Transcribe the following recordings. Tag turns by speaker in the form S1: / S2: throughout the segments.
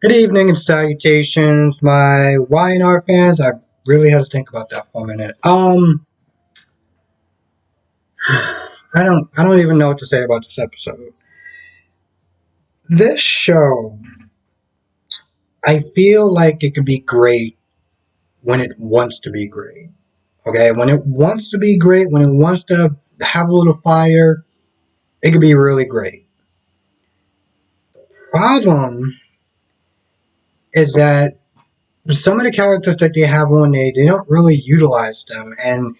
S1: Good evening and salutations, my Y&R fans. I really had to think about that for a minute. I don't even know what to say about this episode. This show, I feel like it could be great when it wants to be great. Okay, when it wants to be great, when it wants to have a little fire, it could be really great. Problem is that some of the characters that they have on there, they don't really utilize them, and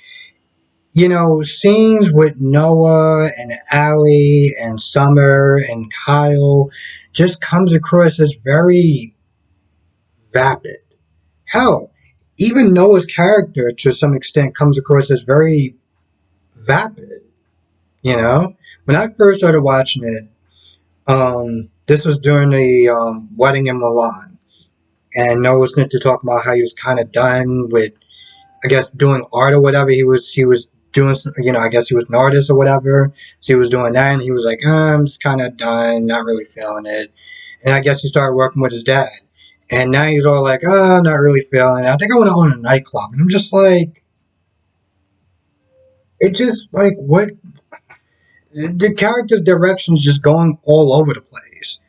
S1: scenes with Noah and Allie and Summer and Kyle just comes across as very vapid. Hell, even Noah's character to some extent comes across as very vapid. When I first started watching it, this was during the wedding in Milan, and Noah was to talk about how he was kind of done with, I guess, doing art or whatever. He was doing, I guess he was an artist or whatever. So he was doing that, and he was like, I'm just kind of done, not really feeling it. And I guess he started working with his dad. And now he's all like, I'm not really feeling it. I think I want to own a nightclub. And I'm just like, it just like, what? The character's direction's just going all over the place.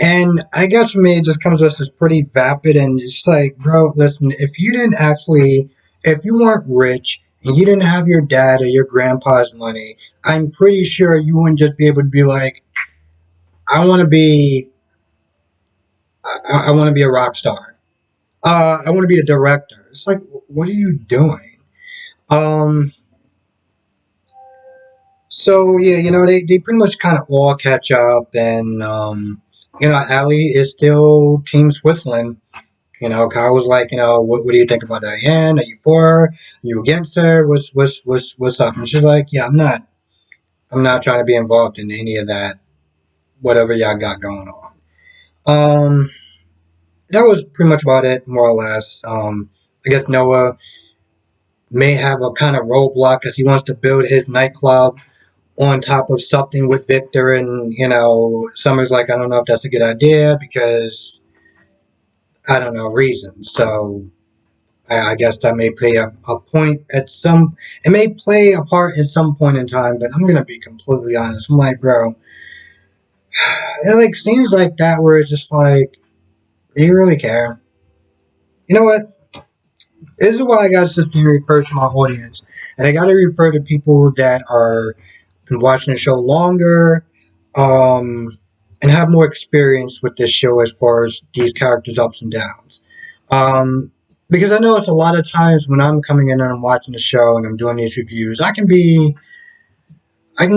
S1: And I guess for me, it just comes with as pretty vapid, and it's like, bro, listen, if you weren't rich and you didn't have your dad or your grandpa's money, I'm pretty sure you wouldn't just be able to be like, I want to be, I want to be a rock star. I want to be a director. It's like, what are you doing? Um, so yeah, they pretty much kind of all catch up, and Allie is still Team Switzerland. Kyle was like, what do you think about Diane? Are you for her? Are you against her? What's up? And she's like, yeah, I'm not trying to be involved in any of that, whatever y'all got going on. Um, that was pretty much about it, more or less. I guess Noah may have a kind of roadblock because he wants to build his nightclub on top of something with Victor, and Summer's like, I don't know if that's a good idea because I don't know reasons. So I guess that may play a point at some. It may play a part at some point in time, but I'm gonna be completely honest. I'm like, bro, it like scenes like that where it's just like, do you really care? You know what? This is why I gotta sit here and refer to my audience, and I gotta refer to people that are been watching the show longer, um, and have more experience with this show as far as these characters' ups and downs. Um, because I know it's a lot of times when I'm coming in and I'm watching the show and I'm doing these reviews, I can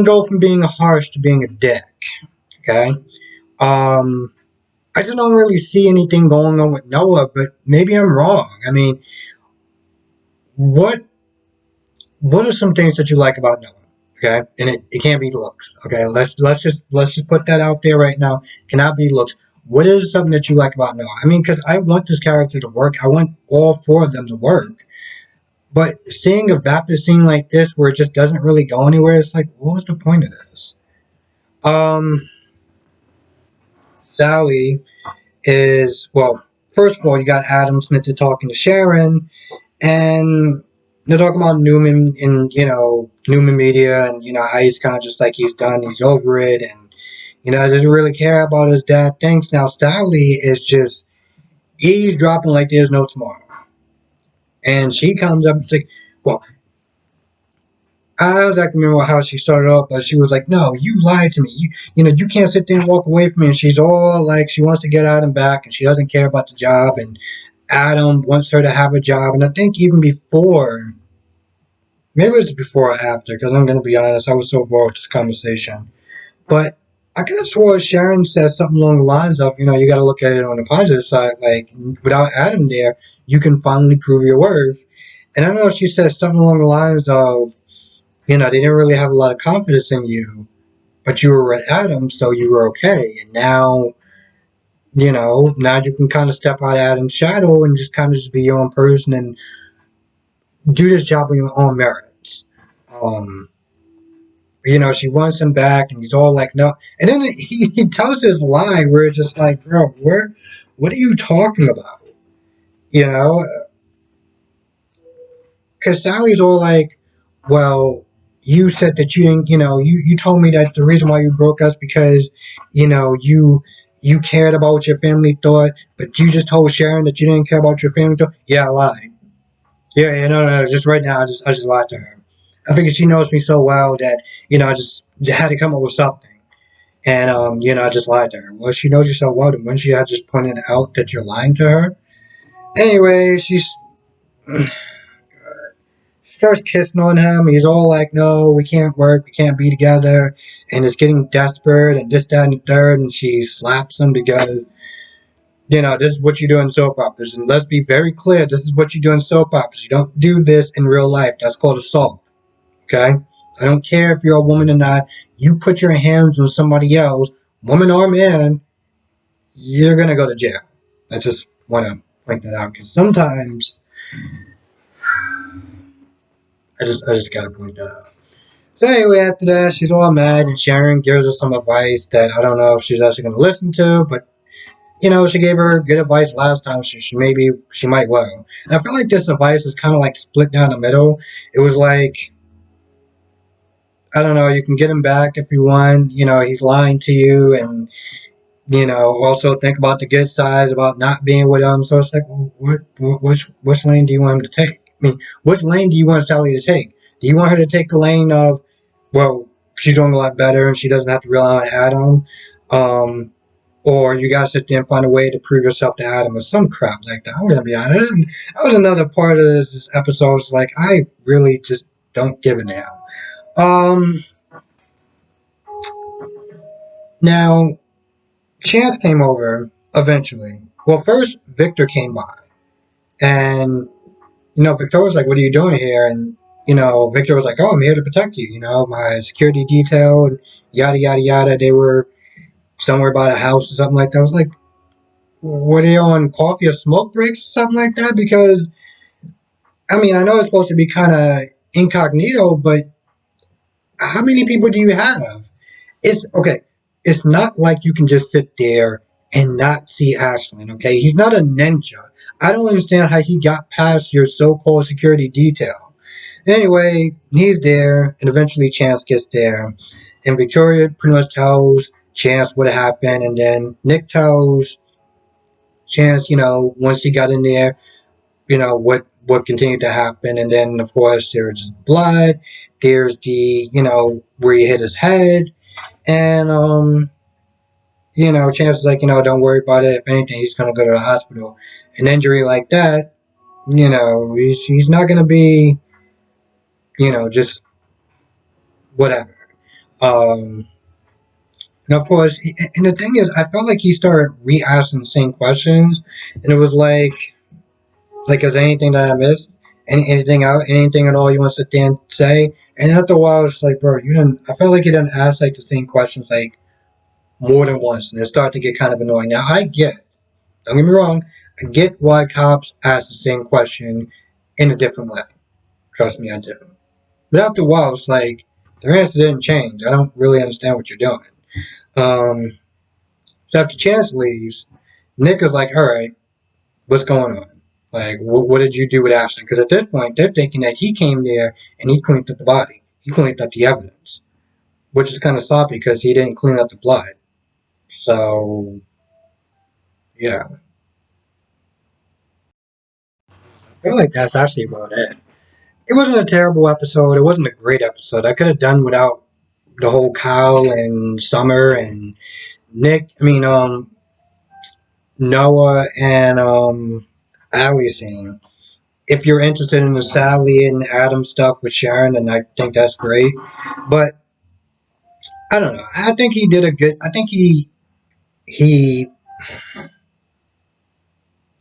S1: go from being harsh to being a dick. Okay. Um, I just don't really see anything going on with Noah, but maybe I'm wrong. I mean, what what are some things that you like about Noah? Okay, and it can't be looks. Okay, let's just put that out there right now. It cannot be looks. What is something that you like about Noah? I mean, because I want this character to work. I want all four of them to work. But seeing a vapid scene like this where it just doesn't really go anywhere, it's like, what was the point of this? Um, Sally is, well, first of all, you got Adam Smith talking to Sharon, and they're talking about Newman in, Newman Media, and, how he's kind of just like he's done, he's over it, and, doesn't really care about his dad thinks. Now, Sally is just eavesdropping like there's no tomorrow. And she comes up and says, well, I don't exactly remember how she started off, but she was like, no, you lied to me. You can't sit there and walk away from me. And she's all like, she wants to get Adam back, and she doesn't care about the job, and Adam wants her to have a job. And I think even before, maybe it was before or after, because I'm going to be honest, I was so bored with this conversation. But I could have swore Sharon said something along the lines of, you got to look at it on the positive side. Like, without Adam there, you can finally prove your worth. And I don't know if she said something along the lines of, they didn't really have a lot of confidence in you, but you were with Adam, so you were okay. And now, now you can kind of step out of Adam's shadow and just kind of just be your own person and do this job on your own merits. Um, she wants him back, and he's all like, no. And then he tells this lie where it's just like, bro, what are you talking about? You know, because Sally's all like, well, you said that you didn't, you told me that the reason why you broke us because, you cared about what your family thought, but you just told Sharon that you didn't care about your family thought. Yeah, I lied. Yeah, yeah, no, no, no, just right now, I just lied to her. I figured she knows me so well that, I just had to come up with something. And, I just lied to her. Well, she knows you so well, then when she had just pointed out that you're lying to her. Anyway, she starts kissing on him. He's all like, no, we can't work. We can't be together. And it's getting desperate and this, that, and the third. And she slaps him because, this is what you do in soap operas. And let's be very clear, this is what you do in soap operas. You don't do this in real life. That's called assault. Okay? I don't care if you're a woman or not. You put your hands on somebody else, woman or man, you're going to go to jail. I just want to point that out because sometimes I just got to point that out. So anyway, after that, she's all mad, and Sharon gives her some advice that I don't know if she's actually going to listen to, but she gave her good advice last time. She might well. And I feel like this advice is kind of like split down the middle. It was like, I don't know, you can get him back if you want. He's lying to you, and also think about the good sides about not being with him. So it's like, well, which lane do you want him to take? I mean, which lane do you want Sally to take? Do you want her to take the lane of, well, she's doing a lot better and she doesn't have to rely on Adam, um, or you gotta sit there and find a way to prove yourself to Adam or some crap like that? I'm gonna be honest. That was another part of this episode. It's like I really just don't give a damn. Um, Now Chance came over eventually. Well, first Victor came by, and Victoria was like, "What are you doing here?" And Victor was like, "Oh, I'm here to protect you. My security detail, and yada yada yada." They were somewhere by a house or something like that. I was like, "Were they on coffee or smoke breaks or something like that?" Because I mean, I know it's supposed to be kind of incognito, but how many people do you have? It's okay. It's not like you can just sit there and not see Ashland. Okay, he's not a ninja. I don't understand how he got past your so-called security detail. Anyway, he's there, and eventually Chance gets there, and Victoria pretty much tells Chance what happened, and then Nick tells Chance, once he got in there, what continued to happen, and then of course there's blood. There's the where he hit his head, and Chance was like, don't worry about it. If anything, he's gonna go to the hospital. An injury like that, he's not gonna be, just whatever. Um, and of course, and the thing is, I felt like he started re-asking the same questions, and it was like, is there anything that I missed? Anything out? Anything at all you want to sit there and say? And after a while, it's like, bro, you didn't. I felt like you didn't ask like the same questions like more than once, and it started to get kind of annoying. Now I get, don't get me wrong, I get why cops ask the same question in a different way. Trust me, I do. But after a while, it's like their answer didn't change. I don't really understand what you're doing. Um, so after Chance leaves, Nick is like, all right, what's going on? Like, what did you do with Ashton? Because at this point, they're thinking that he came there and he cleaned up the body. He cleaned up the evidence, which is kind of sloppy because he didn't clean up the blood. So, yeah, I feel like that's actually about it. It wasn't a terrible episode. It wasn't a great episode. I could have done without the whole Kyle and Summer and Nick. I mean, Noah and Allie scene. If you're interested in the Sally and Adam stuff with Sharon, then I think that's great. But I don't know. I think he did a good. I think he he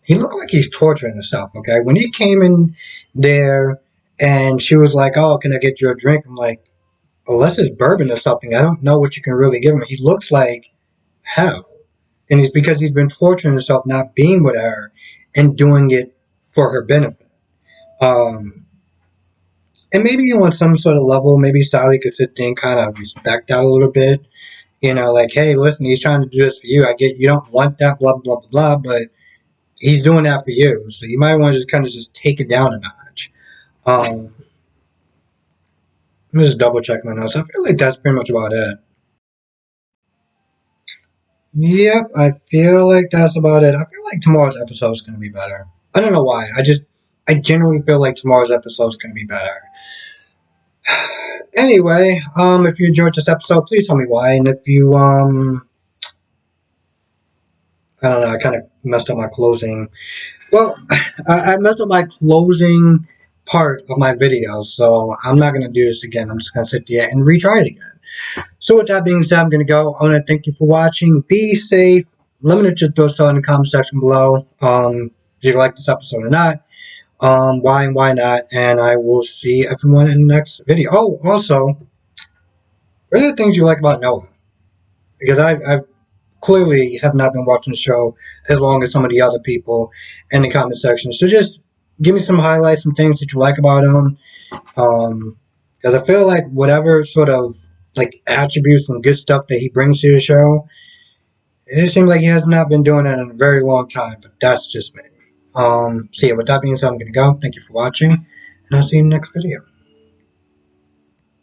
S1: looked like he's torturing himself. Okay, when he came in there and she was like, "Oh, can I get you a drink?" I'm like, unless it's bourbon or something, I don't know what you can really give him. He looks like hell, and it's because he's been torturing himself, not being with her, and doing it for her benefit. Um, and maybe on some sort of level, maybe Sally could sit there and kind of respect that a little bit Like, hey, listen, he's trying to do this for you. I get you don't want that, blah blah blah blah, but he's doing that for you. So you might want to just kind of just take it down a notch. Um, Let me just double check my notes. I feel like that's pretty much about it. Yep, I feel like that's about it. I feel like tomorrow's episode is going to be better. I don't know why. I genuinely feel like tomorrow's episode is going to be better. Anyway, if you enjoyed this episode, please tell me why. And if you, I don't know, I kind of messed up my closing. Well, I messed up my closing part of my video, so I'm not going to do this again. I'm just going to sit there and retry it again. So with that being said, I'm going to go. I want to thank you for watching. Be safe. Let me know your thoughts in the comment section below. If you like this episode or not. Why and why not. And I will see everyone in the next video. Oh, also, what are the things you like about Noah? Because I've clearly have not been watching the show as long as some of the other people in the comment section. So just give me some highlights, some things that you like about him. Because I feel like whatever sort of like attributes and good stuff that he brings to the show, it seems like he has not been doing it in a very long time. But that's just me. So yeah, with that being said, I'm gonna go. Thank you for watching, and I'll see you in the next video.